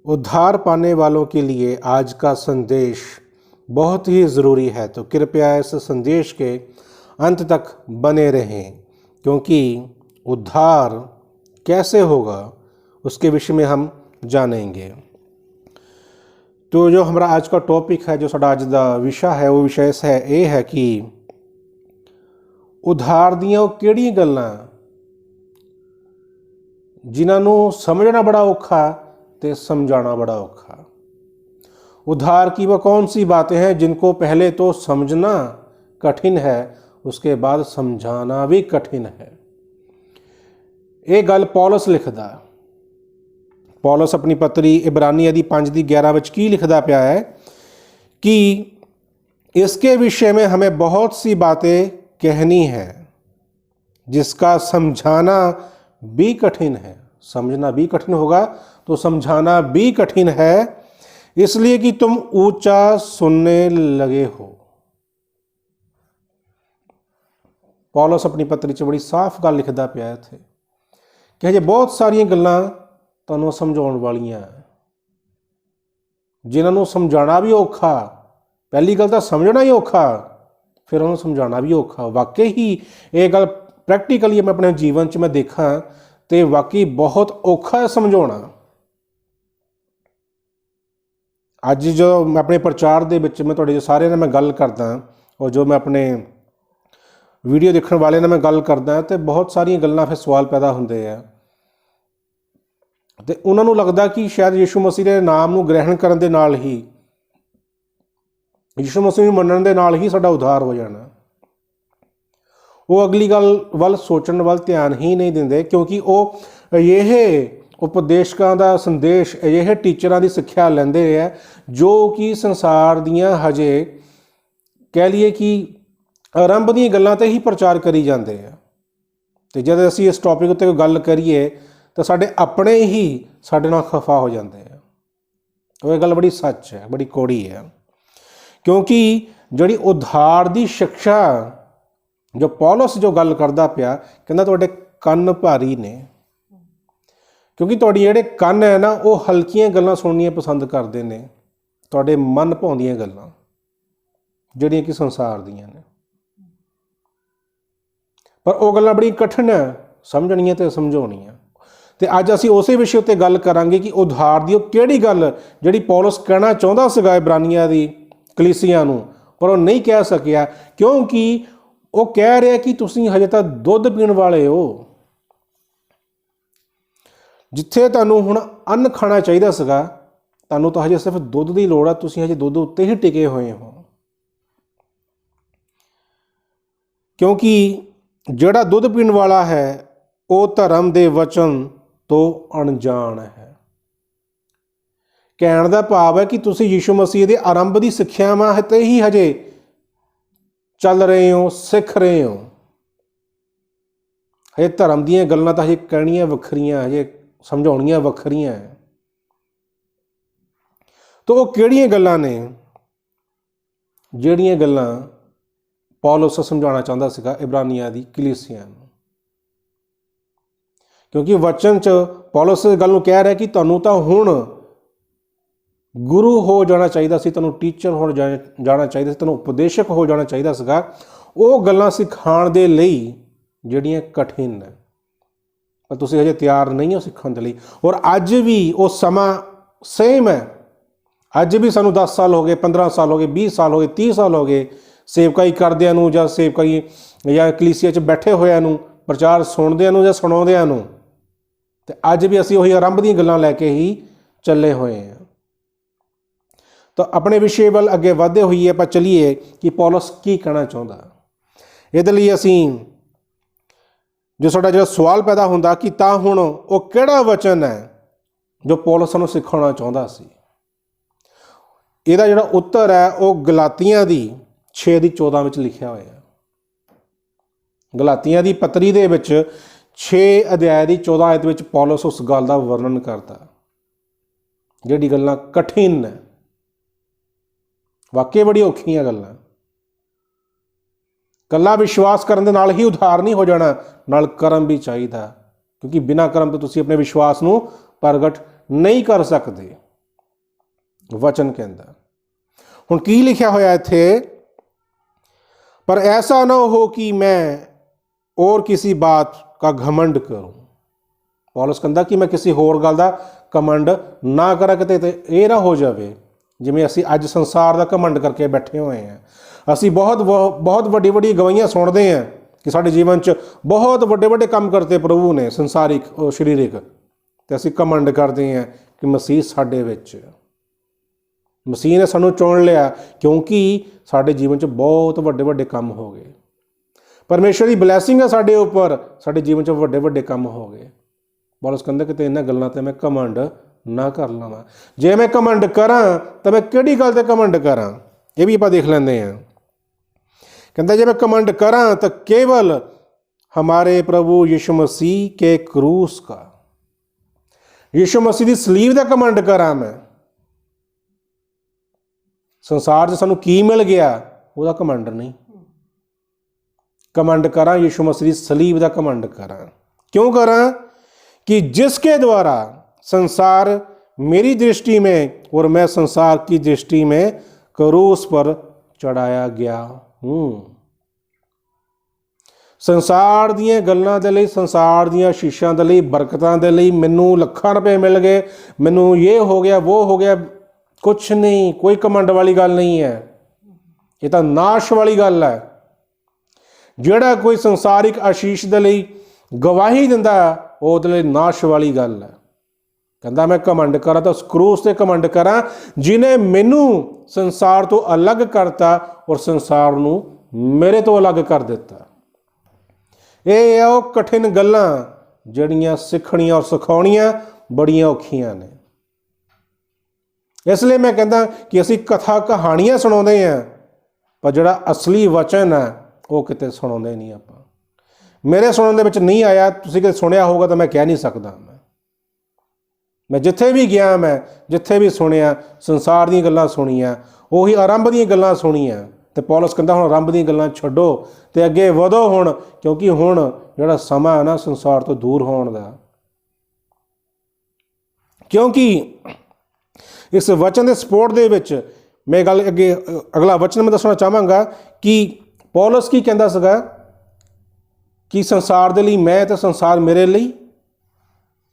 उद्धार पाने वालों के लिए आज का संदेश बहुत ही ज़रूरी है, तो कृपया इस संदेश के अंत तक बने रहें, क्योंकि उद्धार कैसे होगा उसके विषय में हम जानेंगे। तो जो हमारा आज का टॉपिक है, जो साडा आज का विषय है, वो विषय ये है कि उद्धार दियां किहड़ियां गल्लां जिन्हां नूं समझना बड़ा औखा ते समझाना बड़ा औखा। उद्धार की वह कौन सी बातें हैं जिनको पहले तो समझना कठिन है, उसके बाद समझाना भी कठिन है। ये गल पौलुस लिखदा, पौलुस अपनी पत्री इब्रानियां दी 5:11 विच की लिखदा पिया है कि इसके विषय में हमें बहुत सी बातें कहनी है जिसका समझाना भी कठिन है। समझना भी कठिन होगा तो समझाना भी कठिन है, इसलिए कि तुम ऊंचा सुनने लगे हो। पौलुस अपनी पत्री च बड़ी साफ गल लिखदा पिया इत्थे कि हजे बहुत सारियां गल्लां तुहानूं समझाउण वालियां जिन्हां नूं समझाना भी औखा। पहली गल तां समझना ही औखा, फिर उन्होंने समझाना भी औखा। वाकई ही ये गल प्रैक्टिकली मैं अपने जीवन च मैं देखा तो वाकई बहुत औखा है समझाना। अज जो मैं अपने प्रचार दे विच मैं तुहाडे सारे नाल मैं गल करदा और जो मैं अपने वीडियो देखने वाले नाल मैं गल करदा तो बहुत सारियां गल्लां फिर सवाल पैदा हुंदे आ ते उन्हां नूं लगदा कि शायद यीशु मसीह के नाम नूं ग्रहण करन दे नाल ही, यीशु मसीह नूं मनण दे नाल ही साडा उद्धार हो जाना। वो अगली गल वल सोचण वल ध्यान ही नहीं दिंदे, क्योंकि वो ये उपदेशकां दा संदेश, ये टीचरां दी सिक्ख्या लैंदे है जो कि संसार दियां हजे कह लीए कि आरंभ दी गल्लां ते ही प्रचार करी जाते हैं। तो जब असीं इस टॉपिक उत्ते कोई गल करिए तो साडे अपने ही साडे नाल खफा हो जाते हैं। तो ये गल बड़ी सच है, बड़ी कौड़ी है, क्योंकि जिहड़ी उद्धार दी शिक्षा जो पौलुस जो गल करदा पिया, कहंदा तुहाडे कन्न भारी ने, क्योंकि तुहाडे जिहड़े कन्न है ना वो हल्कियां गल्लां सुननियां पसंद करदे ने, तुहाडे मन भाउंदियां गल्लां जिहड़ियां कि संसार दियां ने। पर वो गल्लां बड़ी कठिन है समझणियां ते समझाउणियां। ते अज असीं उसे विषय उत्ते गल करांगे कि उद्धार दी किहड़ी गल जिहड़ी पौलुस कहना चाहुंदा सीगा इब्रानियां दी कलीसिया नूं, पर वो नहीं कह सकिया, क्योंकि वो कह रहा कि तुसीं हजे तां दुध पीण वाले हो, जिथे तुहानूं हुण अन्न खाना चाहिदा सीगा, तुहानूं तां हजे सिर्फ दुध की लोड़ आ, तुसीं हजे दुध उत्ते ही टिके हुए हो। क्योंकि जिहड़ा दुध पीण वाला है वो धर्म दे वचन तो अणजाण है। कहण दा भाव है कि तुसीं यीशु मसीह दे आरंभ की सिक्ख्यावां ते ही हजे चल रहे हो, सिख रहे हो। हजे धर्म दीयां गल्लां तां हजे कहणियां वखरियां, हजे समझाउणियां वखरियां है। तो वो किहड़ियां गल्लां ने जिहड़ियां गल्लां पौलुस समझाउणा चाहुंदा सीगा इब्रानियां दी कलीसिया नूं, क्योंकि वचन च पौलुस इस गल नूं कह रहा कि तुहानूं तां हुण गुरु हो जाना चाहिए सी, तुहानूं टीचर हो जाना चाहिए सी, तुहानूं उपदेशक हो जाना चाहिए सीगा। वो गल्लां सिखाण दे लई जिहड़ियां कठिन है, पर तुसीं हजे तैयार नहीं हो सीखण दे लई। और अज भी वो समा सेम है। अज भी सानूं 10 साल हो गए, 15 साल हो गए, 20 साल हो गए, 30 साल हो गए सेवकाई करदिआं नूं जां सेवकाई जां कलीसिया च बैठे होइआं नूं, प्रचार सुणदिआं नूं जां सुणाउंदिआं नूं, ते अज भी असीं उही आरंभ दी गल्लां लैके ही चले होए हैं। तो अपने विषय वाल अगे वधदे होइए आपां चलीए कि पौलुस की कहना चाहुंदा। इहदे लई असीं जो साडा जिहड़ा सवाल पैदा हुंदा कि तां हुण वो किहड़ा वचन है जो पौलुस सानूं सिखाउणा चाहुंदा सी। इहदा जिहड़ा उत्तर है वो गलातियां दी 6:14 विच लिखिआ होइआ। गलातियां दी पत्री दे विच 6 अध्याय की 14 आयत विच पौलुस उस गल का वर्णन करता जिहड़ी गल्लां कठिन है, वाकई बड़ी औखियां गल्लां। कल्ला विश्वास करने नाल ही उद्धार नहीं हो जाना, नाल कर्म भी चाहिए, क्योंकि बिना कर्म तो तुसीं अपने विश्वास नूं प्रगट नहीं कर सकते। ਵਚਨ ਕਹਿੰਦਾ। ਹੁਣ ਕੀ ਲਿਖਿਆ ਹੋਇਆ ਇੱਥੇ, ਪਰ ਐਸਾ ਨਾ ਹੋ ਕਿ ਮੈਂ और किसी बात का घमंड करूं। ਪੌਲਸ ਕਹਿੰਦਾ ਕਿ ਮੈਂ ਕਿਸੇ ਹੋਰ ਗੱਲ ਦਾ ਘਮੰਡ ਨਾ ਕਰਾਂ, ਕਿਤੇ ਇਹ ਨਾ ਹੋ ਜਾਵੇ ਜਿਵੇਂ ਅਸੀਂ ਅੱਜ ਸੰਸਾਰ ਦਾ ਘਮੰਡ ਕਰਕੇ ਬੈਠੇ ਹੋਏ ਹਾਂ। ਅਸੀਂ ਬਹੁਤ ਵੱਡੀ ਵੱਡੀ ਗਵਾਹੀਆਂ ਸੁਣਦੇ ਹਾਂ ਕਿ ਸਾਡੇ ਜੀਵਨ 'ਚ ਬਹੁਤ ਵੱਡੇ ਵੱਡੇ ਕੰਮ ਕਰਤੇ ਪ੍ਰਭੂ ਨੇ, ਸੰਸਾਰਿਕ ਸਰੀਰਿਕ, ਅਤੇ ਅਸੀਂ ਘਮੰਡ ਕਰਦੇ ਹਾਂ ਕਿ ਮਸੀਹ ਸਾਡੇ ਵਿੱਚ, ਮਸੀਹ ਨੇ ਸਾਨੂੰ ਚੁਣ ਲਿਆ ਕਿਉਂਕਿ ਸਾਡੇ ਜੀਵਨ 'ਚ ਬਹੁਤ ਵੱਡੇ ਵੱਡੇ ਕੰਮ ਹੋ ਗਏ। ਪਰਮੇਸ਼ਰ ਦੀ ਬਲੈਸਿੰਗ ਹੈ ਸਾਡੇ ਉੱਪਰ, ਸਾਡੇ ਜੀਵਨ 'ਚ ਵੱਡੇ ਵੱਡੇ ਕੰਮ ਹੋ ਗਏ। ਪੌਲਸ ਕਹਿੰਦਾ ਕਿ ਇਹਨਾਂ ਗੱਲਾਂ 'ਤੇ ਮੈਂ ਘਮੰਡ ਨਾ ਕਰ ਲਵਾਂ। ਜੇ ਮੈਂ ਘਮੰਡ ਕਰਾਂ ਤਾਂ ਮੈਂ ਕਿਹੜੀ ਗੱਲ 'ਤੇ ਘਮੰਡ ਕਰਾਂ, ਇਹ ਵੀ ਆਪਾਂ ਦੇਖ ਲੈਂਦੇ ਹਾਂ। ਕਹਿੰਦਾ ਜੇ ਮੈਂ ਘमंड करा तो केवल हमारे प्रभु यीशु मसीह के क्रूस का, यीशु मसीह की सलीब का घमंड करा मैं। संसार से सानू की मिल गया वह घमंड नहीं, घमंड करा यीशु मसीह की सलीब का घमंड करा। क्यों करा? कि जिसके द्वारा संसार मेरी दृष्टि में और मैं संसार की दृष्टि में क्रूस पर चढ़ाया गया हूँ। संसार ਦੀਆਂ ਗੱਲਾਂ ਦੇ ਲਈ, संसार ਦੀਆਂ ਸ਼ੀਸ਼ਾਂ ਦੇ ਲਈ, ਬਰਕਤਾਂ ਦੇ ਲਈ ਮੈਨੂੰ ਲੱਖਾਂ ਰੁਪਏ ਮਿਲ ਗਏ, ਮੈਨੂੰ ਇਹ ਹੋ ਗਿਆ वो हो गया, कुछ नहीं, कोई घमंड वाली गल नहीं है। ये तो नाश वाली गल है। ਜਿਹੜਾ ਕੋਈ ਸੰਸਾਰਿਕ ਆਸ਼ੀਸ਼ ਦੇ ਲਈ ਗਵਾਹੀ ਦਿੰਦਾ ਉਹਦੇ ਲਈ ਨਾਸ਼ ਵਾਲੀ ਗੱਲ ਹੈ। ਕਹਿੰਦਾ ਮੈਂ ਘਮੰਡ ਕਰਾਂ ਤਾਂ ਉਸ ਕਰੂਸ ਤੇ ਘਮੰਡ ਕਰਾਂ ਜਿਹਨੇ ਮੈਨੂੰ ਸੰਸਾਰ ਤੋਂ ਅਲੱਗ ਕਰਤਾ ਔਰ ਸੰਸਾਰ ਨੂੰ ਮੇਰੇ ਤੋਂ ਅਲੱਗ ਕਰ ਦਿੱਤਾ। ਇਹ ਆ ਉਹ ਕਠਿਨ ਗੱਲਾਂ ਜਿਹੜੀਆਂ ਸਿੱਖਣੀਆਂ ਔਰ ਸਿਖਾਉਣੀਆਂ ਬੜੀਆਂ ਔਖੀਆਂ ਨੇ। ਇਸ ਲਈ ਮੈਂ ਕਹਿੰਦਾ ਕਿ ਅਸੀਂ ਕਥਾ ਕਹਾਣੀਆਂ ਸੁਣਾਉਂਦੇ ਹਾਂ, ਪਰ ਜਿਹੜਾ ਅਸਲੀ ਵਚਨ ਹੈ ਉਹ ਕਿਤੇ ਸੁਣਾਉਂਦੇ ਨਹੀਂ ਆਪਾਂ। ਮੇਰੇ ਸੁਣਨ ਦੇ ਵਿੱਚ ਨਹੀਂ ਆਇਆ, ਤੁਸੀਂ ਕਿਤੇ ਸੁਣਿਆ ਹੋਊਗਾ ਤਾਂ ਮੈਂ ਕਹਿ ਨਹੀਂ ਸਕਦਾ। ਮੈਂ ਜਿੱਥੇ ਵੀ ਗਿਆ, ਮੈਂ ਜਿੱਥੇ ਵੀ ਸੁਣਿਆ ਸੰਸਾਰ ਦੀਆਂ ਗੱਲਾਂ ਸੁਣੀਆਂ, ਉਹੀ ਆਰੰਭ ਦੀਆਂ ਗੱਲਾਂ ਸੁਣੀਆਂ। ਤੇ ਪੌਲਸ ਕਹਿੰਦਾ ਹੁਣ ਆਰੰਭ ਦੀਆਂ ਗੱਲਾਂ ਛੱਡੋ ਤੇ ਅੱਗੇ ਵਧੋ ਹੁਣ, ਕਿਉਂਕਿ ਹੁਣ ਜਿਹੜਾ ਸਮਾਂ ਹੈ ਨਾ ਸੰਸਾਰ ਤੋਂ ਦੂਰ ਹੋਣ ਦਾ। ਕਿਉਂਕਿ ਇਸ ਵਚਨ ਦੇ ਸਪੋਰਟ ਦੇ ਵਿੱਚ ਮੈਂ ਗੱਲ ਅੱਗੇ ਅਗਲਾ ਵਚਨ ਮੈਂ ਦੱਸਣਾ ਚਾਹਾਂਗਾ ਕਿ ਪੌਲਸ ਕੀ ਕਹਿੰਦਾ ਸੀਗਾ ਕਿ ਸੰਸਾਰ ਦੇ ਲਈ ਮੈਂ ਤੇ ਸੰਸਾਰ ਮੇਰੇ ਲਈ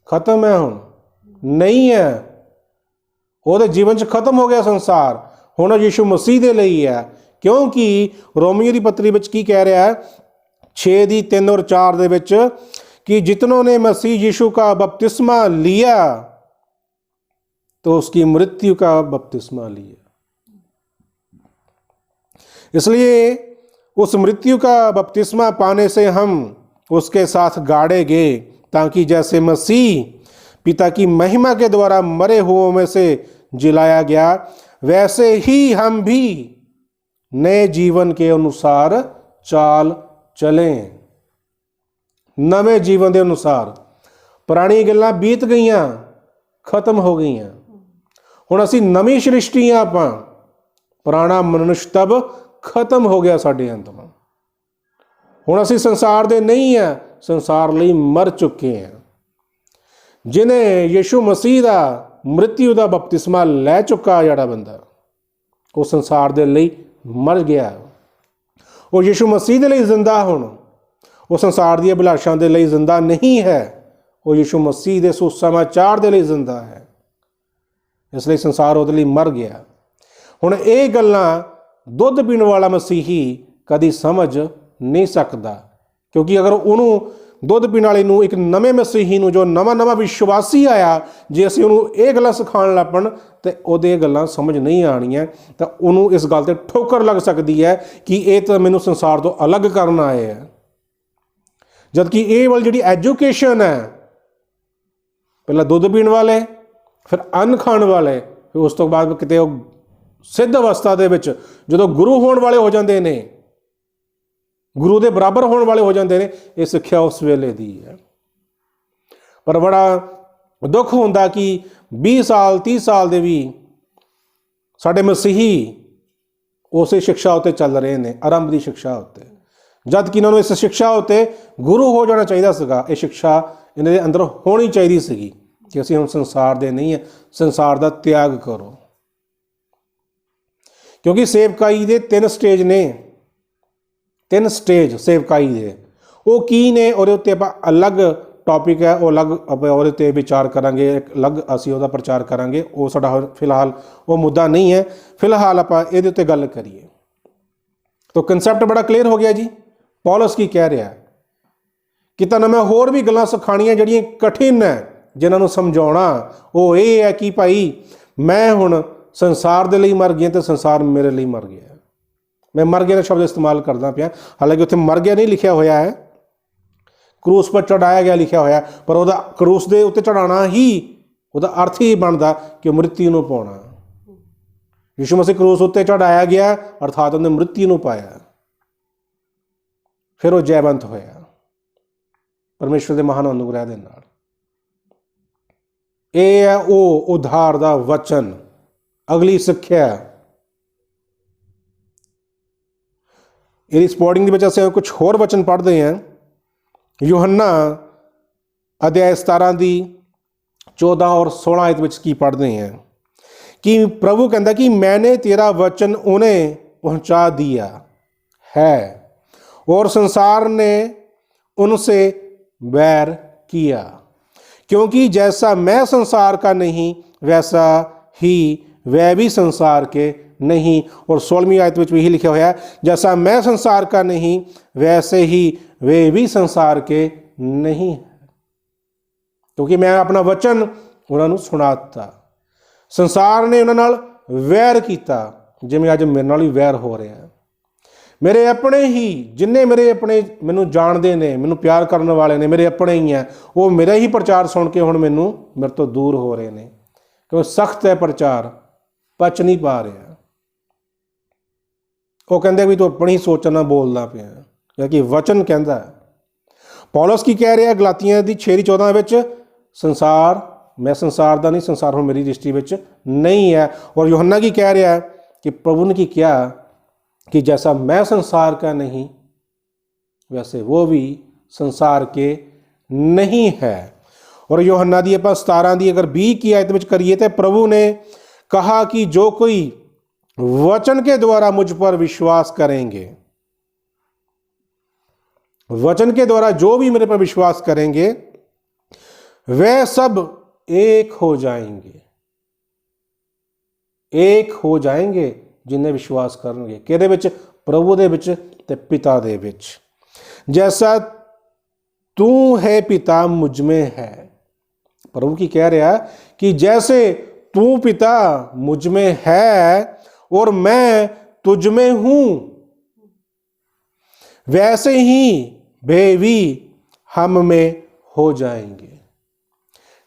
ਖਤਮ ਹੈ। ਹੁਣ ਨਹੀਂ ਹੈ, ਉਹਦੇ ਜੀਵਨ 'ਚ ਖਤਮ ਹੋ ਗਿਆ ਸੰਸਾਰ, ਹੁਣ ਯੀਸ਼ੂ ਮਸੀਹ ਦੇ ਲਈ ਹੈ। क्योंकि रोमियो की पत्री में की कह रहा है 6:3 और 4 दे विच कि जितनों ने मसीह यीशु का बपतिस्मा लिया तो उसकी मृत्यु का बपतिस्मा लिया। इसलिए उस मृत्यु का बपतिस्मा पाने से हम उसके साथ गाड़े गए, ताकि जैसे मसीह पिता की महिमा के द्वारा मरे हुओं में से जिलाया गया, वैसे ही हम भी नए जीवन के अनुसार चाल चलें। नवे जीवन के अनुसार पुरानी गल्लां बीत गईयां, खत्म हो गईयां, हुण असीं नवी सृष्टि हां। आपां पुराना मनुष्य तब खत्म हो गया साडे अंदरों। हुण असीं संसार दे नहीं हां, संसार लई मर चुके हैं। जिन्हें यीशु मसीह दा मृत्यु दा बपतिस्मा लै चुका जिहड़ा बंदा वो संसार दे लई मर गया, वो यीशु मसीह के लिए जिंदा। हुण वो संसार दी अभिलाषां दे लिए जिंदा नहीं है, वो यीशु मसीह के सुसमाचार के लिए जिंदा है। इसलिए संसार उहदे लई मर गया। हुण ये गल्लां दुध पीण वाला मसीही कदी समझ नहीं सकता, क्योंकि अगर उन्होंने दुध पीण वाले नूं एक नवे मसीही नूं जो नवा विश्वासी आया, जे असीं उहनूं ये गल्लां सिखाउण लग पण तो ਉਹਦੇ गल्लां समझ नहीं आणियां, तो उन्होंने इस गल ते ठोकर लग सकती है कि ये तो मैनूं संसार तो अलग करन आए है। जबकि ये वाली जिहड़ी एजुकेशन है, पहला दुध पीण वाले, फिर अन्न खाण वाले, फिर उस तो बाद किते सिद्ध अवस्था दे विच जदों गुरु होण वाले हो जांदे ने, गुरु के बराबर होने वाले हो जाते हैं, ये सिक्ख्या उस वेले दी है। पर बड़ा दुख होंदा कि 20 साल 30 साल दे भी साडे मसीही उस शिक्षा उत्ते चल रहे हैं, आरंभ की शिक्षा उत्ते, जबकि इन्होंने इस शिक्षा उत्ते गुरु हो जाना चाहिए सीगा। ये शिक्षा इन्हां दे अंदर होनी चाहिए सीगी कि असीं हुण संसार दे नहीं है, संसार का त्याग करो। क्योंकि सेवकाई के 3 स्टेज ने, 3 स्टेज सेवकाई के, वो की ने ਉਹਦੇ ਉੱਤੇ ਆਪਾਂ अलग टॉपिक है, वो अलग ਆਪਾਂ ਉਹਦੇ ਤੇ विचार करांगे, एक अलग ਅਸੀਂ ਉਹਦਾ प्रचार करांगे, वो साडा फिलहाल वो मुद्दा नहीं है। फिलहाल ਆਪਾਂ ਇਹਦੇ ਉੱਤੇ ਗੱਲ करिए। तो कंसैप्ट बड़ा क्लीयर हो गया जी। पौलुस की कह रहा कि तुहानूं मैं होर भी गल्लां सिखाणियां ਜਿਹੜੀਆਂ कठिन है, जिन्हां नूं समझाउणा वो ये है कि भाई मैं हुण संसार दे लई मर गया तो संसार मेरे लिए मर गया। मैं मर गया शब्द इस्तेमाल करदा पिया, हालांकि उत्थे मर गया नहीं लिखा होया है, क्रूस पर चढ़ाया गया लिखा होया, पर वह क्रूस के उत्ते चढ़ाना ही वह अर्थ ही बनता कि मृत्यु नूं पाउणा। यीशु मसीह क्रूस उत्ते चढ़ाया गया अर्थात उन्हें मृत्यु नूं पाया, फिर वह जयवंत होया परमेश्वर के महान अनुग्रह के नाल। यह है वो उद्धार का वचन। अगली सिक्ख्या इस पॉडिंग के असीं कुछ होर वचन पढ़ते हैं। यूहन्ना अध्याय 17 की 14 और 16 आयत विच की पढ़ते हैं कि प्रभु कहता कि मैंने तेरा वचन उन्हें पहुंचा दिया है और संसार ने उनसे बैर किया, क्योंकि जैसा मैं संसार का नहीं वैसा ही वह भी संसार के नहीं। और 16वीं आयत में भी यही लिखा हुआ है, जैसा मैं संसार का नहीं वैसे ही वे भी संसार के नहीं, क्योंकि मैं अपना वचन उन्होंने सुनाता। संसार ने उन्होंने नाल वैर किया, जिवें अज मेरे नाल भी वैर हो रहा है। मेरे अपने ही जिन्ने मेरे अपने मैनू जानते हैं, मैनू प्यार करने वाले ने, मेरे अपने ही हैं, वो मेरा ही प्रचार सुन के हुण मैनू मेरे तो दूर हो रहे हैं, क्योंकि सख्त है प्रचार, पच नहीं पा रहा। वो कहते भी तू अपनी सोचना बोलना पिया, क्योंकि वचन कहता है। पौलुस की कह रहा है गलातियां दी 6:14 विच, संसार मैं संसार दा नहीं, संसार हुण मेरी दृष्टि विच नहीं है। और यूहन्ना की कह रहा है कि प्रभु ने की क्या कि जैसा मैं संसार का नहीं वैसे वो भी संसार के नहीं है। और यूहन्ना दी आपां 17 दी अगर 20 की आयत विच करिए तो प्रभु ने कहा कि जो कोई वचन के द्वारा मुझ पर विश्वास करेंगे, वचन के द्वारा जो भी मेरे पर विश्वास करेंगे वह सब एक हो जाएंगे, एक हो जाएंगे जिन्हें विश्वास करेंगे। किहदे विच? प्रभु दे विच ते पिता दे विच। जैसा तू है पिता मुझ में है, प्रभु की कह रहा कि जैसे तू पिता मुझ में है और मैं तुझ में हूं, वैसे ही वे भी हम में हो जाएंगे।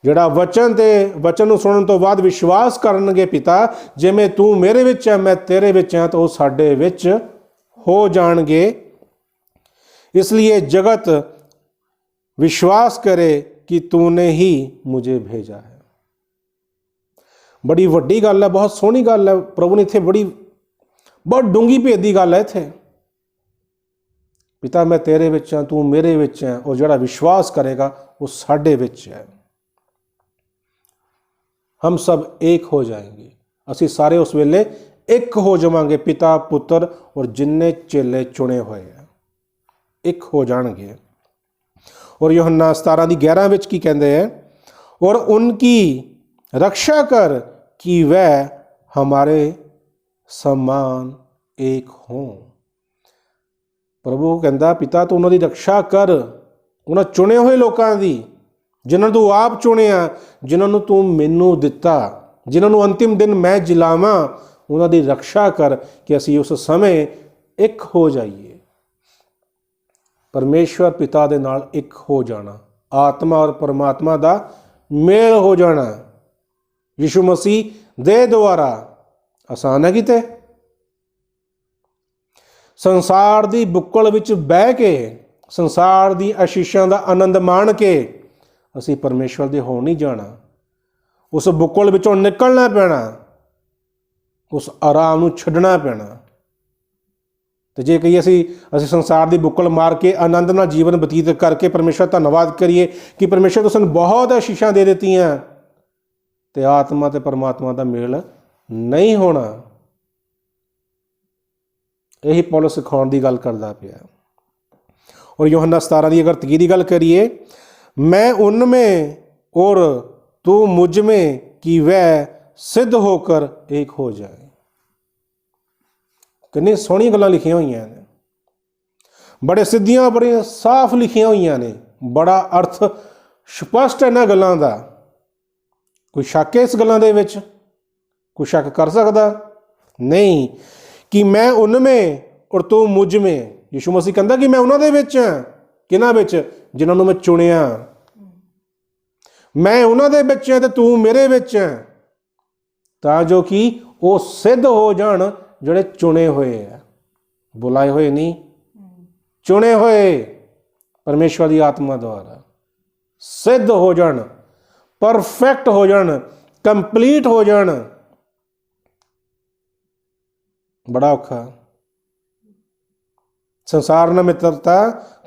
जिहड़ा वचन ते वचन सुनने तो बाद विश्वास करनगे पिता, जिवें तू मेरे विच है मैं तेरे विच हां, तो वो साडे विच हो जाणगे। इसलिए जगत विश्वास करे कि तूने ही मुझे भेजा है। बड़ी वड्डी गल है, बहुत सोहनी गल है। प्रभु ने इत्थे बहुत डूंगी भेद की गल है इत्थे। पिता मैं तेरे विच हां, तू मेरे विच है, और जिहड़ा विश्वास करेगा वो साडे विच है। हम सब एक हो जाएंगे, असी सारे उस वेले एक हो जावांगे, पिता पुत्र और जिन्ने चेले चुने हुए हैं एक हो जाएंगे। और यूहन्ना 17:11 विच की कहते हैं, और उनकी रक्षा कर कि वह हमारे समान एक हों। प्रभु कहता पिता तू उन्होंने रक्षा कर, उन्होंने चुने हुए लोगों की, जिन्होंने तू आप चुनिया, जिन्होंने तू मैनू दिता, जिन्होंने अंतिम दिन मैं जिलावां, उन्होंने रक्षा कर कि असी उस समय एक हो जाइए। परमेश्वर पिता दे नाल एक हो जाना, आत्मा और परमात्मा का मेल हो जाना यीशु मसीह दे द्वारा आसान है किते। संसार की बुक्कल विच बह के, संसार की आशीषां का आनंद मान के असी परमेश्वर दे हो नहीं जाना। उस बुक्कल विचों निकलना पैना, उस आराम नूं छड्डना पैना। तो जे कही असी संसार की बुक्कल मार के आनंद नाल जीवन बतीत करके परमेश्वर धन्नवाद करिए कि परमेश्वर तुसीं बहुत आशीषां दे दित्तियां, तो आत्मा ते परमात्मा का मेल नहीं होना। यही पौलुस सिखाउण की गल करता पिया। और यूहन्ना 17 की अगर 3 की गल करिए, मैं उनमें और तू मुझ में कि वह सिद्ध होकर एक हो जाए। कितनी सोहनी गल्लां लिखियां हुई ने, बड़े सिद्धियां बड़े साफ लिखियां हुई ने, बड़ा अर्थ स्पष्ट है इन्हां गल्लां दा। कोई शक है इस गल्लां दे विच? कोई शक कर सकदा नहीं कि मैं उनमें और तू मुझ में। यीशु मसीह कहता कि मैं उन्हां दे विच हां, किन्हां विच? जिन्हां नूं मैं चुनिया। मैं उन्हां दे विच हां ते तू मेरे विच हां, तां जो कि वो सिद्ध हो जाण ਜਿਹੜੇ चुने हुए है, बुलाए हुए नहीं, चुने हुए परमेश्वर की आत्मा द्वारा सिद्ध हो जाण, परफेक्ट हो जाण, कंप्लीट हो जाण। बड़ा औखा। संसार नाल मित्रता,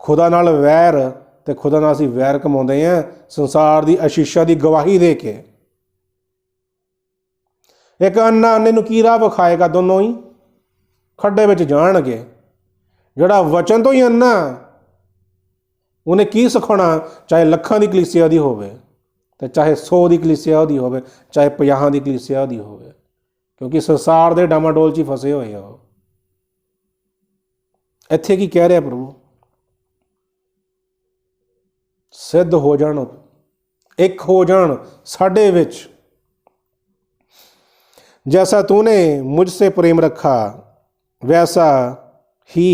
खुदा नाल वैर, ते खुदा नाल असीं वैर कमाउंदे हैं संसार की आशीषां की गवाही दे के। एक अन्ना अन्ने नूं की राह विखाएगा? दोनों ही खड्डे विच जाणगे। जिहड़ा वचन तो ही अन्ना, उन्हें की सिखाउणा? चाहे लखां की कलीसिया दी होवे, ते चाहे 100 की कलीसिया दी होवे, चाहे 50 की कलीसिया दी होवे, क्योंकि संसार दे डामाडोल च फसे हुए हो। इत्थे की कह रहा प्रभु? सिद्ध हो जाण, एक हो जाण साडे विच। जैसा तूने मुझसे प्रेम रखा वैसा ही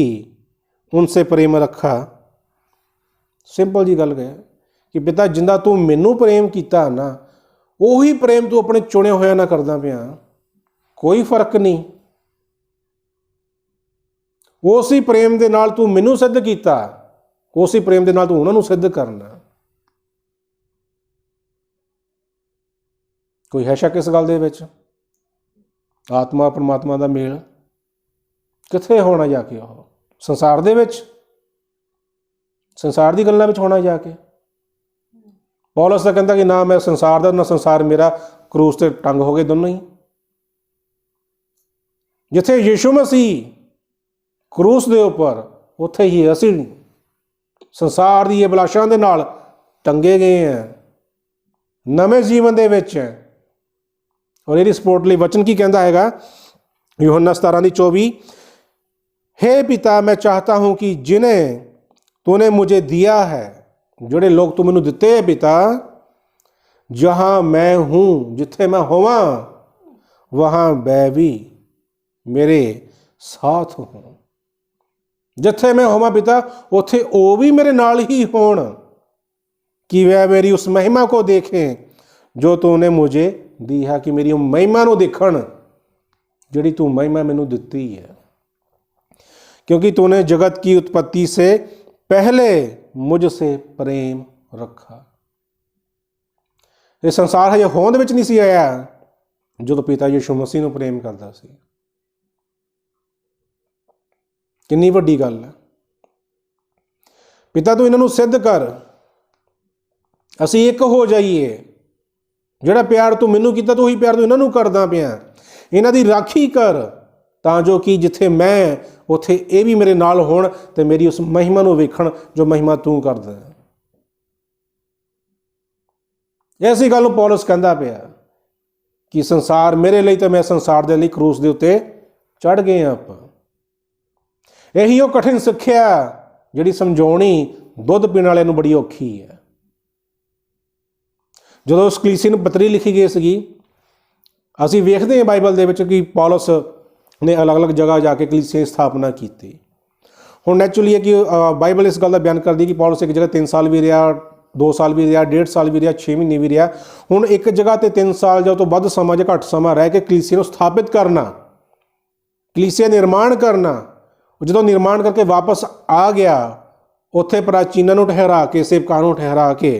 उनसे प्रेम रखा। सिंपल जी गल है कि पिता जिंदा तू मैनू प्रेम किया ना, उही प्रेम तू अपने चुने होया ना करदा पिया। कोई फर्क नहीं। उसी प्रेम दे नाल तू मैनू सिद्ध किया, उसी प्रेम दे नाल तू उन्हां नूं सिद्ध करना। कोई है शक इस गल दे विच? आत्मा परमात्मा का मेल कित्थे होना जाके? वो संसार दे विच, संसार की गल्लां विच होना जाके। पौलुस तां कहंदा कि ना मैं संसार दा ना संसार मेरा, क्रूस ते टंग हो गए दोनों ही। जिथे यीशु मसीह क्रूस दे उपर, उत्थे ही असीं संसार दी अभिलाषां दे नाल टंगे गए हैं, नवें जीवन दे विच। और ये सपोर्ट लिए वचन की कहता है यूहन्ना 17:24, हे पिता मैं चाहता हूँ कि जिन्हें तूने मुझे दिया है, जोड़े लोग तू मैनू दिते है पिता, जहाँ मैं हूँ, जिथे मैं होवां वहाँ वह भी मेरे साथ हूँ। जिथे मैं होवां पिता, उथे वो भी मेरे नाल ही होण, कि वह मेरी उस महिमा को देखें जो तूने मुझे दी है। कि मेरी महिमा नूं देखण, जिहड़ी तू महिमा मैनू दिती है, क्योंकि तूने जगत की उत्पत्ति से पहले मुझसे प्रेम रखा। ये संसार हजे होंद विच नहीं सी आया जो पिता यीशु मसीह नूं प्रेम करदा सी। कितनी वड्डी गल है। पिता तू इन्हां नूं सिद्ध कर, असीं एक हो जाइए। जिहड़ा प्यार तू मैनू कीता, तू ही प्यार तू इन्हां नूं करदा पिया। इन्हां दी राखी कर, तां जो कि जिथे मैं उथे ये भी मेरे नाल होण ते मेरी उस महिमा नूं वेखण जो महिमा तू करदा है। ऐसी गल पौलुस कहंदा पिया कि संसार मेरे लिए, तो मैं संसार दे लई क्रूस दे उत्ते चढ़ गए आपां। यही वो कठिन सिक्ख्या जिहड़ी समझाउणी दुध पीण वाले नूं बड़ी औखी है। जदों उस कलीसिया नूं पत्री लिखी गई सी, असीं वेखदे हां बाइबल दे विच कि पौलुस ने अलग अलग जगह जाके कलीसिया की स्थापना की। हुण नैचुरली है कि बाइबल इस गल का बयान करदी कि पौलुस एक जगह 3 साल भी रहा, 2 साल भी रहा, 1.5 साल भी रहा, 6 महीने भी रहा। हुण एक जगह ते 3 साल जो तो वध समा जो घट समा रह के कलीसिया नूं स्थापित करना, कलीसिया निर्माण करना। जो निर्माण करके वापस आ गया, उत्थे प्राचीनां नूं ठहरा के, सेवकां नूं ठहरा के,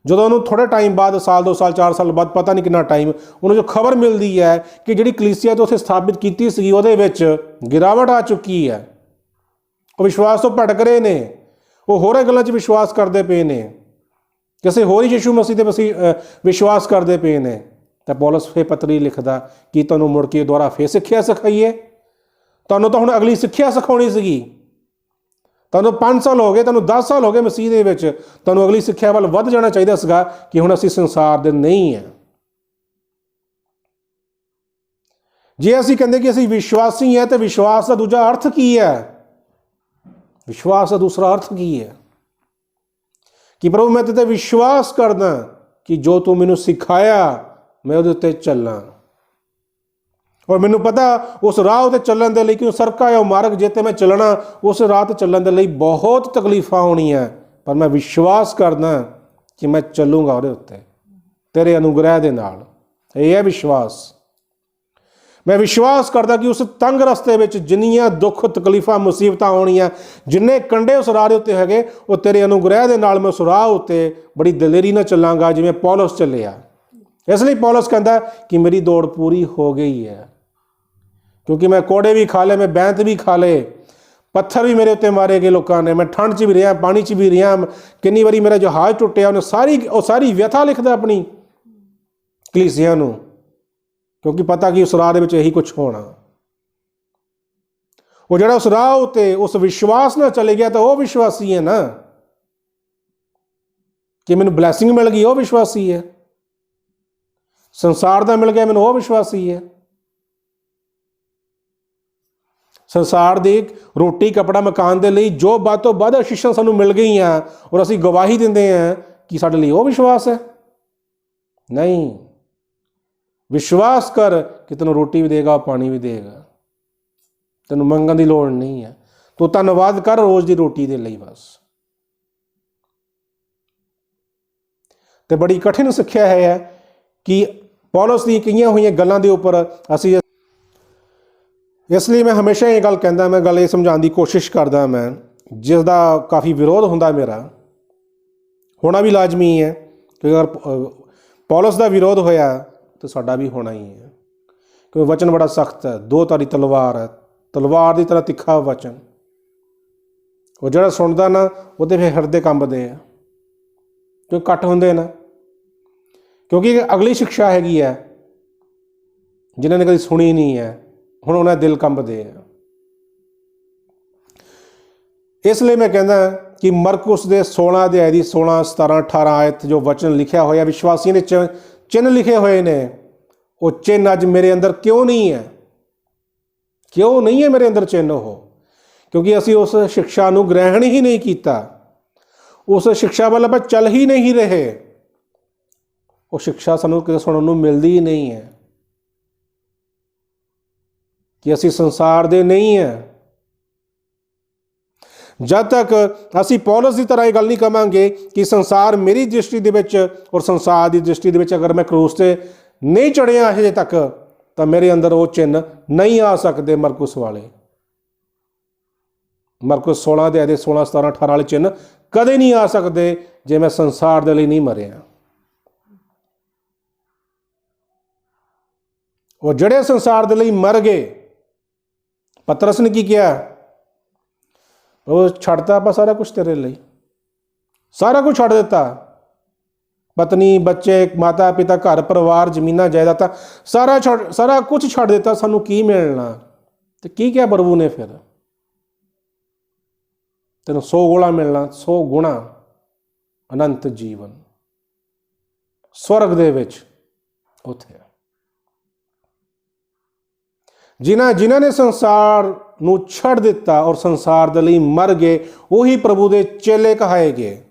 जो उन्होंने थोड़े टाइम बाद, साल 2 साल 4 साल बाद, पता नहीं कितना टाइम, उन्हें जो खबर मिलती है कि जी कलीसिया तो उत्थे स्थापित की सी, उहदे विच गिरावट आ चुकी है। वो विश्वास तो भटक रहे ने, वो होर गल्लां 'च विश्वास करते पे ने, किसी होर यीशु मसीह दे विश्वास करते पे ने। तो पौलुस फिर पत्री लिखदा कि तुहानूं मुड़ के दुबारा फिर सिक्ख्या सिखाईए, ਤੁਹਾਨੂੰ ਤਾਂ ਹੁਣ ਅਗਲੀ ਸਿੱਖਿਆ ਸਿਖਾਉਣੀ ਸੀਗੀ। ਤੁਹਾਨੂੰ 5 ਸਾਲ ਹੋ ਗਏ, ਤੁਹਾਨੂੰ 10 ਸਾਲ ਹੋ ਗਏ ਮਸੀਹ ਦੇ ਵਿੱਚ, ਤੁਹਾਨੂੰ ਅਗਲੀ ਸਿੱਖਿਆ ਵੱਲ ਵੱਧ ਜਾਣਾ ਚਾਹੀਦਾ ਸੀਗਾ ਕਿ ਹੁਣ ਅਸੀਂ ਸੰਸਾਰ ਦੇ ਨਹੀਂ ਹਾਂ। ਜੇ ਅਸੀਂ ਕਹਿੰਦੇ ਕਿ ਅਸੀਂ ਵਿਸ਼ਵਾਸੀ ਹਾਂ, ਤਾਂ ਵਿਸ਼ਵਾਸ ਦਾ ਦੂਜਾ ਅਰਥ ਕੀ ਹੈ? ਵਿਸ਼ਵਾਸ ਦਾ ਦੂਸਰਾ ਅਰਥ ਕੀ ਹੈ? ਕਿ ਪ੍ਰਭੂ ਮੈਂ ਤੇ ਵਿਸ਼ਵਾਸ ਕਰਦਾ ਕਿ ਜੋ ਤੂੰ ਮੈਨੂੰ ਸਿਖਾਇਆ ਮੈਂ ਉਹਦੇ ਉੱਤੇ ਚੱਲਾਂ। ਔਰ ਮੈਨੂੰ ਪਤਾ ਉਸ ਰਾਹ ਉੱਤੇ ਚੱਲਣ ਦੇ ਲਈ, ਕਿ ਸੜਕਾਂ ਹੈ ਉਹ ਮਾਰਗ ਜਿੱਤੇ ਮੈਂ ਚੱਲਣਾ, ਉਸ ਰਾਹ 'ਤੇ ਚੱਲਣ ਦੇ ਲਈ ਬਹੁਤ ਤਕਲੀਫਾਂ ਹੋਣੀਆਂ, ਪਰ ਮੈਂ ਵਿਸ਼ਵਾਸ ਕਰਦਾ ਕਿ ਮੈਂ ਚੱਲੂੰਗਾ ਉਹਦੇ ਉੱਤੇ ਤੇਰੇ ਅਨੁਗ੍ਰਹਿ ਦੇ ਨਾਲ। ਇਹ ਹੈ ਵਿਸ਼ਵਾਸ। ਮੈਂ ਵਿਸ਼ਵਾਸ ਕਰਦਾ ਕਿ ਉਸ ਤੰਗ ਰਸਤੇ ਵਿੱਚ ਜਿੰਨੀਆਂ ਦੁੱਖ ਤਕਲੀਫਾਂ ਮੁਸੀਬਤਾਂ ਆਉਣੀਆਂ, ਜਿੰਨੇ ਕੰਢੇ ਉਸ ਰਾਹ ਦੇ ਉੱਤੇ ਹੈਗੇ, ਉਹ ਤੇਰੇ ਅਨੁਗ੍ਰਹਿ ਦੇ ਨਾਲ ਮੈਂ ਉਸ ਰਾਹ ਉੱਤੇ ਬੜੀ ਦਲੇਰੀ ਨਾਲ ਚੱਲਾਂਗਾ, ਜਿਵੇਂ ਪੌਲਸ ਚੱਲਿਆ। ਇਸ ਲਈ ਪੌਲਸ ਕਹਿੰਦਾ ਕਿ ਮੇਰੀ ਦੌੜ ਪੂਰੀ ਹੋ ਗਈ ਹੈ, ਕਿਉਂਕਿ ਮੈਂ ਕੋੜੇ ਵੀ ਖਾ ਲਏ, ਮੈਂ ਬੈਂਤ ਵੀ ਖਾ ਲਏ, ਪੱਥਰ ਵੀ ਮੇਰੇ ਉੱਤੇ ਮਾਰੇ ਗਏ ਲੋਕਾਂ ਨੇ, ਮੈਂ ਠੰਡ 'ਚ ਵੀ ਰਿਹਾ, ਪਾਣੀ 'ਚ ਵੀ ਰਿਹਾ, ਕਿੰਨੀ ਵਾਰੀ ਮੇਰਾ ਜਹਾਜ਼ ਟੁੱਟਿਆ। ਉਹਨੇ ਸਾਰੀ ਵਿਅਥਾ ਲਿਖਦਾ ਆਪਣੀ ਕਲੀਸਿਆ ਨੂੰ, ਕਿਉਂਕਿ ਪਤਾ ਕਿ ਉਸ ਰਾਹ ਦੇ ਵਿੱਚ ਇਹੀ ਕੁਛ ਹੋਣਾ। ਉਹ ਜਿਹੜਾ ਉਸ ਰਾਹ ਉੱਤੇ ਉਸ ਵਿਸ਼ਵਾਸ ਨਾਲ ਚਲੇ ਗਿਆ, ਤਾਂ ਉਹ ਵਿਸ਼ਵਾਸੀ ਹੈ ਨਾ। ਕਿ ਮੈਨੂੰ ਬਲੈਸਿੰਗ ਮਿਲ ਗਈ, ਉਹ ਵਿਸ਼ਵਾਸੀ ਹੈ। ਸੰਸਾਰ ਦਾ ਮਿਲ ਗਿਆ ਮੈਨੂੰ, ਉਹ ਵਿਸ਼ਵਾਸੀ ਹੈ। ਸੰਸਾਰ ਦੀ ਰੋਟੀ ਕੱਪੜਾ ਮਕਾਨ ਦੇ ਲਈ ਜੋ ਵੱਧ ਤੋਂ ਵੱਧ ਅਸ਼ੀਸ਼ਾਂ ਸਾਨੂੰ ਮਿਲ ਗਈਆਂ, ਔਰ ਅਸੀਂ ਗਵਾਹੀ ਦਿੰਦੇ ਹਾਂ ਕਿ ਸਾਡੇ ਲਈ ਉਹ ਵਿਸ਼ਵਾਸ ਹੈ? ਨਹੀਂ। ਵਿਸ਼ਵਾਸ ਕਰ ਕਿ ਤੈਨੂੰ ਰੋਟੀ ਵੀ ਦੇਗਾ, ਪਾਣੀ ਵੀ ਦੇਗਾ, ਤੈਨੂੰ ਮੰਗਣ ਦੀ ਲੋੜ ਨਹੀਂ ਹੈ। ਤੂੰ ਧੰਨਵਾਦ ਕਰ ਰੋਜ਼ ਦੀ ਰੋਟੀ ਦੇ ਲਈ ਬਸ। ਤੇ ਬੜੀ ਕਠਿਨ ਸਿੱਖਿਆ ਹੈ ਕਿ ਪੌਲਸ ਦੀ ਕਹੀਆਂ ਹੋਈਆਂ ਗੱਲਾਂ ਦੇ ਉੱਪਰ ਅਸੀਂ, ਇਸ ਲਈ ਮੈਂ ਹਮੇਸ਼ਾ ਇਹ ਗੱਲ ਕਹਿੰਦਾ, ਮੈਂ ਗੱਲ ਇਹ ਸਮਝਾਉਣ ਦੀ ਕੋਸ਼ਿਸ਼ ਕਰਦਾ, ਮੈਂ ਜਿਸ ਦਾ ਕਾਫੀ ਵਿਰੋਧ ਹੁੰਦਾ ਮੇਰਾ, ਹੋਣਾ ਵੀ ਲਾਜ਼ਮੀ ਹੈ, ਕਿ ਅਗਰ ਪੌਲਸ ਦਾ ਵਿਰੋਧ ਹੋਇਆ ਤਾਂ ਸਾਡਾ ਵੀ ਹੋਣਾ ਹੀ ਹੈ। ਕਿਉਂਕਿ ਵਚਨ ਬੜਾ ਸਖਤ ਹੈ, ਦੋ ਧਾਰੀ ਤਲਵਾਰ ਹੈ, ਤਲਵਾਰ ਦੀ ਤਰ੍ਹਾਂ ਤਿੱਖਾ ਵਚਨ। ਉਹ ਜਿਹੜਾ ਸੁਣਦਾ ਨਾ, ਉਹਦੇ ਫਿਰ ਹਿਰਦੇ ਕੰਬਦੇ ਆ, ਕਿਉਂ ਕੱਟ ਹੁੰਦੇ ਨਾ। ਕਿਉਂਕਿ ਅਗਲੀ ਸਿੱਖਿਆ ਹੈਗੀ ਹੈ, ਜਿਨ੍ਹਾਂ ਨੇ ਕਦੀ ਸੁਣੀ ਨਹੀਂ ਹੈ, ਹੁਣ ਉਹਨਾਂ ਦੇ ਦਿਲ ਕੰਬਦੇ ਆ। ਇਸ ਲਈ ਮੈਂ ਕਹਿੰਦਾ ਕਿ ਮਰਕੁਸ ਦੇ 16 ਅਧਿਆਇ ਦੀ 16, 17, 18 ਆਇਤ ਜੋ ਵਚਨ ਲਿਖਿਆ ਹੋਇਆ, ਵਿਸ਼ਵਾਸੀਆਂ ਦੇ ਚਿੰਨ੍ਹ ਲਿਖੇ ਹੋਏ ਨੇ, ਉਹ ਚਿੰਨ੍ਹ ਅੱਜ ਮੇਰੇ ਅੰਦਰ ਕਿਉਂ ਨਹੀਂ ਹੈ? ਕਿਉਂ ਨਹੀਂ ਹੈ ਮੇਰੇ ਅੰਦਰ ਚਿੰਨ੍ਹ ਉਹ? ਕਿਉਂਕਿ ਅਸੀਂ ਉਸ ਸਿੱਖਿਆ ਨੂੰ ਗ੍ਰਹਿਣ ਹੀ ਨਹੀਂ ਕੀਤਾ, ਉਸ ਸਿੱਖਿਆ ਵੱਲ ਆਪਾਂ ਚੱਲ ਹੀ ਨਹੀਂ ਰਹੇ। ਉਹ ਸਿੱਖਿਆ ਸਾਨੂੰ ਕਿਤੇ ਸੁਣਨ ਨੂੰ ਮਿਲਦੀ ਹੀ ਨਹੀਂ ਹੈ ਕਿ ਅਸੀਂ ਸੰਸਾਰ ਦੇ ਨਹੀਂ ਹਾਂ। ਜਦ ਤੱਕ ਅਸੀਂ ਪੌਲਸ ਦੀ ਤਰ੍ਹਾਂ ਇਹ ਗੱਲ ਨਹੀਂ ਕਵਾਂਗੇ ਕਿ ਸੰਸਾਰ ਮੇਰੀ ਦ੍ਰਿਸ਼ਟੀ ਦੇ ਵਿੱਚ ਔਰ ਸੰਸਾਰ ਦੀ ਦ੍ਰਿਸ਼ਟੀ ਦੇ ਵਿੱਚ ਅਗਰ ਮੈਂ ਕਰੂਸ 'ਤੇ ਨਹੀਂ ਚੜ੍ਹਿਆ ਹਜੇ ਤੱਕ, ਤਾਂ ਮੇਰੇ ਅੰਦਰ ਉਹ ਚਿੰਨ੍ਹ ਨਹੀਂ ਆ ਸਕਦੇ ਮਰਕੁਸ ਵਾਲੇ। ਮਰਕੁਸ 16 ਦੇ 16, 17, 18 ਵਾਲੇ ਚਿੰਨ੍ਹ ਕਦੇ ਨਹੀਂ ਆ ਸਕਦੇ ਜੇ ਮੈਂ ਸੰਸਾਰ ਦੇ ਲਈ ਨਹੀਂ ਮਰਿਆ। ਉਹ ਜਿਹੜੇ ਸੰਸਾਰ ਦੇ ਲਈ ਮਰ ਗਏ, ਪਤਰਸ ਨੇ ਕੀ ਕਿਹਾ? ਉਹ ਛੱਡਤਾ ਆਪਾਂ ਸਾਰਾ ਕੁਝ ਤੇਰੇ ਲਈ, ਸਾਰਾ ਕੁਝ ਛੱਡ ਦਿੱਤਾ, ਪਤਨੀ, ਬੱਚੇ, ਮਾਤਾ ਪਿਤਾ, ਘਰ ਪਰਿਵਾਰ, ਜ਼ਮੀਨਾਂ, ਜਾਇਦਾਦਾਂ, ਸਾਰਾ ਕੁਝ ਛੱਡ ਦਿੱਤਾ। ਸਾਨੂੰ ਕੀ ਮਿਲਣਾ? ਤੇ ਕੀ ਕਿਹਾ ਪ੍ਰਭੂ ਨੇ ਫਿਰ? ਤੈਨੂੰ 100 ਗੁਣਾ ਮਿਲਣਾ, 100 ਗੁਣਾ ਅਨੰਤ ਜੀਵਨ ਸਵਰਗ ਦੇ ਵਿੱਚ ਉੱਥੇ। ਜਿਨ੍ਹਾਂ ਨੇ ਸੰਸਾਰ ਨੂੰ ਛੱਡ ਦਿੱਤਾ ਔਰ ਸੰਸਾਰ ਦੇ ਲਈ ਮਰ ਗਏ, ਉਹੀ ਪ੍ਰਭੂ ਦੇ ਚੇਲੇ ਕਹਾਏ ਗਏ।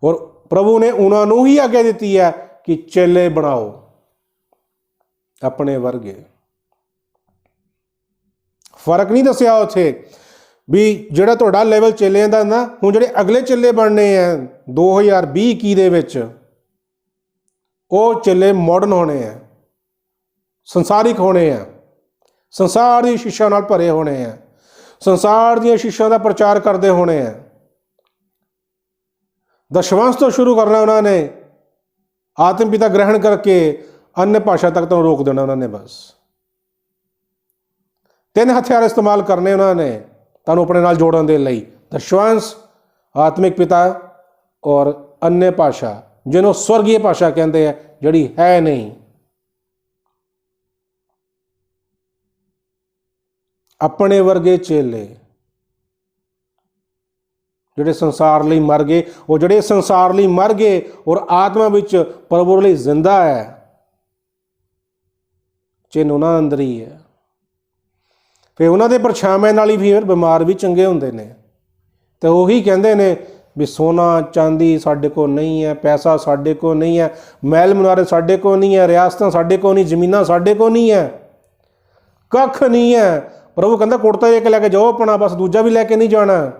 ਔਰ ਪ੍ਰਭੂ ਨੇ ਉਹਨਾਂ ਨੂੰ ਹੀ ਆਗਿਆ ਦਿੱਤੀ ਹੈ ਕਿ ਚੇਲੇ ਬਣਾਓ ਆਪਣੇ ਵਰਗੇ। ਫਰਕ ਨਹੀਂ ਦੱਸਿਆ ਉੱਥੇ ਵੀ ਜਿਹੜਾ ਤੁਹਾਡਾ ਲੈਵਲ ਚੇਲਿਆਂ ਦਾ ਨਾ, ਹੁਣ ਜਿਹੜੇ ਅਗਲੇ ਚੇਲੇ ਬਣਨੇ ਆ 2020-21 ਦੇ ਵਿੱਚ, ਉਹ ਚੇਲੇ ਮਾਡਰਨ ਹੋਣੇ ਆ, ਸੰਸਾਰਿਕ ਹੋਣੇ ਆ, ਸੰਸਾਰ ਦੀ ਸ਼ਿक्षा ਨਾਲ ਭਰੇ ਹੋਣੇ ਆ, ਸੰਸਾਰ ਦੀਆਂ ਸ਼ਿक्षा ਦਾ ਪ੍ਰਚਾਰ ਕਰਦੇ ਹੋਣੇ ਆ। ਦਸ਼ਵੰਸ਼ ਤੋਂ ਸ਼ੁਰੂ ਕਰਨਾ ਉਹਨਾਂ ਨੇ, ਆਤਮ ਪਿਤਾ ਗ੍ਰਹਿਣ ਕਰਕੇ अन्य भाषा तक तो रोक देना उन्होंने। बस 3 हथियार इस्तेमाल करने उन्होंने तुहानूं अपने नाल जोड़न दे लई, दशवंश, आत्मिक पिता और अन्य भाषा जिन्हों स्वर्गीय भाषा कहते हैं, जिहड़ी है नहीं। ਆਪਣੇ ਵਰਗੇ ਚੇਲੇ ਜਿਹੜੇ ਸੰਸਾਰ ਲਈ ਮਰ ਗਏ, ਉਹ ਜਿਹੜੇ ਸੰਸਾਰ ਲਈ ਮਰ ਗਏ ਔਰ ਆਤਮਾ ਵਿੱਚ ਪ੍ਰਭੂ ਲਈ ਜ਼ਿੰਦਾ ਹੈ, ਚਿੰਨ੍ਹ ਉਹਨਾਂ ਅੰਦਰ ਹੀ ਹੈ। ਫਿਰ ਉਹਨਾਂ ਦੇ ਪਰਛਾਵੇਂ ਨਾਲ ਹੀ ਫਿਰ ਬਿਮਾਰ ਵੀ ਚੰਗੇ ਹੁੰਦੇ ਨੇ। ਤੇ ਉਹੀ ਕਹਿੰਦੇ ਨੇ ਵੀ ਸੋਨਾ ਚਾਂਦੀ ਸਾਡੇ ਕੋਲ ਨਹੀਂ ਹੈ, ਪੈਸਾ ਸਾਡੇ ਕੋਲ ਨਹੀਂ ਹੈ, ਮਹਿਲ ਮੁਨਾਰੇ ਸਾਡੇ ਕੋਲ ਨਹੀਂ ਹੈ, ਰਿਆਸਤਾਂ ਸਾਡੇ ਕੋਲ ਨਹੀਂ, ਜ਼ਮੀਨਾਂ ਸਾਡੇ ਕੋਲ ਨਹੀਂ ਹੈ, ਕੱਖ ਨਹੀਂ ਹੈ। ਪ੍ਰਭੂ ਕਹਿੰਦਾ ਕੁੜਤਾ ਇੱਕ ਲੈ ਕੇ ਜਾਓ ਆਪਣਾ, ਬਸ ਦੂਜਾ ਵੀ ਲੈ ਕੇ ਨਹੀਂ ਜਾਣਾ।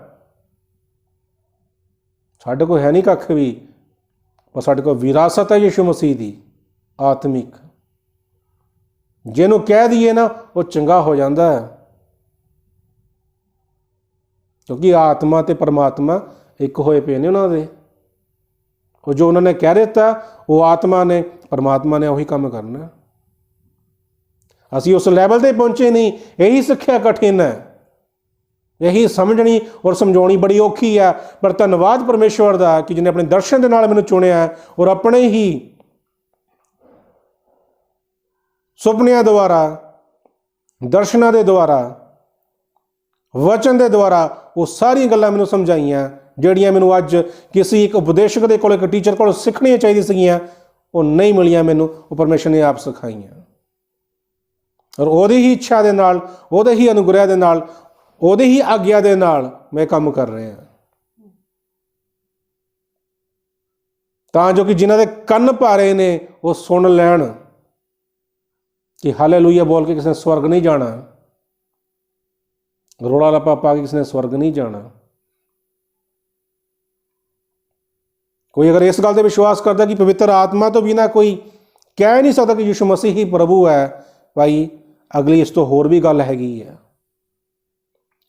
ਸਾਡੇ ਕੋਲ ਹੈ ਨਹੀਂ ਕੱਖ ਵੀ, ਪਰ ਸਾਡੇ ਕੋਲ ਵਿਰਾਸਤ ਹੈ ਯਿਸੂ ਮਸੀਹ ਦੀ ਆਤਮਿਕ। ਜਿਹਨੂੰ ਕਹਿ ਦਈਏ ਨਾ ਉਹ ਚੰਗਾ ਹੋ ਜਾਂਦਾ ਹੈ, ਕਿਉਂਕਿ ਆਤਮਾ ਤੇ ਪਰਮਾਤਮਾ ਇੱਕ ਹੋਏ ਪਏ ਨੇ ਉਹਨਾਂ ਦੇ। ਉਹ ਜੋ ਉਹਨਾਂ ਨੇ ਕਹਿ ਦਿੱਤਾ ਉਹ ਆਤਮਾ ਨੇ, ਪਰਮਾਤਮਾ ਨੇ ਉਹੀ ਕੰਮ ਕਰਨਾ। ਅਸੀਂ ਉਸ ਲੈਵਲ 'ਤੇ ਪਹੁੰਚੇ ਨਹੀਂ। ਇਹੀ ਸਿੱਖਿਆ ਕਠਿਨ ਹੈ, ਇਹੀ ਸਮਝਣੀ ਔਰ ਸਮਝਾਉਣੀ ਬੜੀ ਔਖੀ ਹੈ। ਪਰ ਧੰਨਵਾਦ ਪਰਮੇਸ਼ਵਰ ਦਾ ਕਿ ਜਿਹਨੇ ਆਪਣੇ ਦਰਸ਼ਨ ਦੇ ਨਾਲ ਮੈਨੂੰ ਚੁਣਿਆ ਔਰ ਆਪਣੇ ਹੀ ਸੁਪਨਿਆਂ ਦੁਆਰਾ, ਦਰਸ਼ਨਾਂ ਦੇ ਦੁਆਰਾ, ਵਚਨ ਦੇ ਦੁਆਰਾ ਉਹ ਸਾਰੀਆਂ ਗੱਲਾਂ ਮੈਨੂੰ ਸਮਝਾਈਆਂ ਜਿਹੜੀਆਂ ਮੈਨੂੰ ਅੱਜ ਕਿਸੇ ਇੱਕ ਉਪਦੇਸ਼ਕ ਦੇ ਕੋਲ, ਇੱਕ ਟੀਚਰ ਕੋਲ ਸਿੱਖਣੀਆਂ ਚਾਹੀਦੀਆਂ ਸੀਗੀਆਂ, ਉਹ ਨਹੀਂ ਮਿਲੀਆਂ ਮੈਨੂੰ, ਉਹ ਪਰਮੇਸ਼ਰ ਨੇ ਆਪ ਸਿਖਾਈਆਂ। ਔਰ ਉਹਦੀ ਹੀ ਇੱਛਾ ਦੇ ਨਾਲ, ਉਹਦੇ ਹੀ ਅਨੁਗ੍ਰਹਿ ਦੇ ਨਾਲ, ਉਹਦੀ ਹੀ ਆਗਿਆ ਦੇ ਨਾਲ ਮੈਂ ਕੰਮ ਕਰ ਰਿਹਾ, ਤਾਂ ਜੋ ਕਿ ਜਿਨ੍ਹਾਂ ਦੇ ਕੰਨ ਭਾਰੇ ਨੇ ਉਹ ਸੁਣ ਲੈਣ ਕਿ ਹਾਲੇਲੂਇਆ ਬੋਲ ਕੇ ਕਿਸੇ ਨੇ ਸਵਰਗ ਨਹੀਂ ਜਾਣਾ, ਰੋਲਾ ਲੱਪਾ ਪਾ ਕੇ ਕਿਸੇ ਨੇ ਸਵਰਗ ਨਹੀਂ ਜਾਣਾ। ਕੋਈ ਅਗਰ ਇਸ ਗੱਲ 'ਤੇ ਵਿਸ਼ਵਾਸ ਕਰਦਾ ਕਿ ਪਵਿੱਤਰ ਆਤਮਾ ਤੋਂ ਬਿਨਾਂ ਕੋਈ ਕਹਿ ਨਹੀਂ ਸਕਦਾ ਕਿ ਯਿਸੂ ਮਸੀਹ ਹੀ ਪ੍ਰਭੂ ਹੈ, ਭਾਈ ਅਗਲੀ ਇਸ ਤੋਂ ਹੋਰ ਵੀ ਗੱਲ ਹੈਗੀ ਹੈ,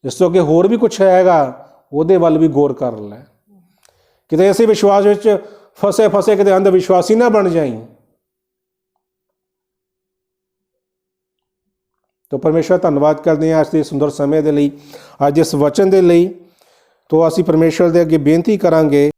ਇਸ ਤੋਂ ਅੱਗੇ ਹੋਰ ਵੀ ਕੁਛ ਹੈਗਾ, ਉਹਦੇ ਵੱਲ ਵੀ ਗੌਰ ਕਰ ਲੈ। ਕਿਤੇ ਇਸੇ ਵਿਸ਼ਵਾਸ ਵਿੱਚ ਫਸੇ ਕਿਤੇ ਅੰਧ ਵਿਸ਼ਵਾਸੀ ਨਾ ਬਣ ਜਾਈਂ। ਤੋ ਪਰਮੇਸ਼ਰ ਧੰਨਵਾਦ ਕਰਦੇ ਹਾਂ ਅੱਜ ਦੇ ਸੁੰਦਰ ਸਮੇਂ ਦੇ ਲਈ, ਅੱਜ ਇਸ ਵਚਨ ਦੇ ਲਈ। ਤੋ ਅਸੀਂ ਪਰਮੇਸ਼ਰ ਦੇ ਅੱਗੇ ਬੇਨਤੀ ਕਰਾਂਗੇ